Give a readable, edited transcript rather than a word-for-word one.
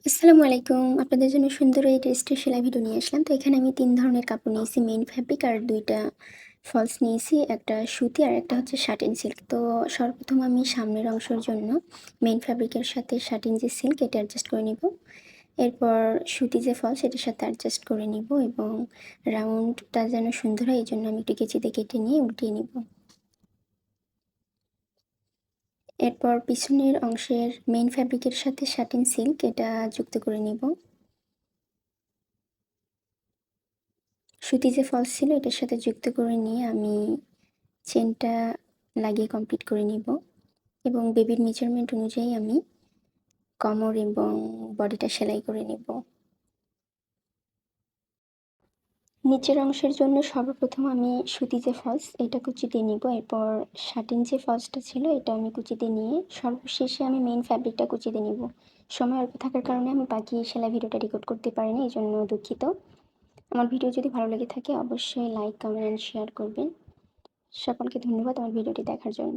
আসসালামু আলাইকুম। আপনাদের জন্য সুন্দর এই ড্রেসটির সেলাই ভিডিও নিয়ে আসলাম। তো এখানে আমি ৩ ধরনের কাপড় নিয়েছি। মেইন ফেব্রিক আর ২ টা ফলস নিয়েছি। একটা সুতি আর একটা হচ্ছে শাটিন সিল্ক। তো সর্বপ্রথম আমি সামনের অংশের জন্য মেইন ফেব্রিকের সাথে শাটিন যে সিল্ক এটা অ্যাডজাস্ট করে নিব। এরপর সুতি যে ফলস এটার সাথে অ্যাডজাস্ট করে নিব এবং রাউন্ডটা যেন সুন্দর হয় এজন্য আমি একটু কেচি দিয়ে কেটে নিয়ে উল্টিয়ে নিব। এরপর পিছনের অংশের মেইন ফেব্রিকের সাথে শাটিন সিল্ক এটা যুক্ত করে নিব। সুতি যে ফলস ছিল এটার সাথে যুক্ত করে নিয়ে আমি চেনটা লাগিয়ে কমপ্লিট করে নিব এবং বেবির মেজারমেন্ট অনুযায়ী আমি কোমর এবং বডিটা সেলাই করে নিব। নিচের অংশের জন্য সর্বপ্রথম আমি সুতি যে ফলস এটা কুচি দিয়ে নিব। এরপর শাটিন যে ফলসটা ছিল এটা আমি কুচি দিয়ে নিয়ে সর্বশেষে আমি মেইন ফ্যাব্রিকটা কুচি দিয়ে নিব। সময় অল্প থাকার কারণে আমি বাকি সেলাই ভিডিওটা রেকর্ড করতে পারিনি, এই জন্য দুঃখিত। আমার ভিডিও যদি ভালো লেগে থাকে অবশ্যই লাইক, কমেন্ট, শেয়ার করবেন। সকলকে ধন্যবাদ আমার ভিডিওটি দেখার জন্য।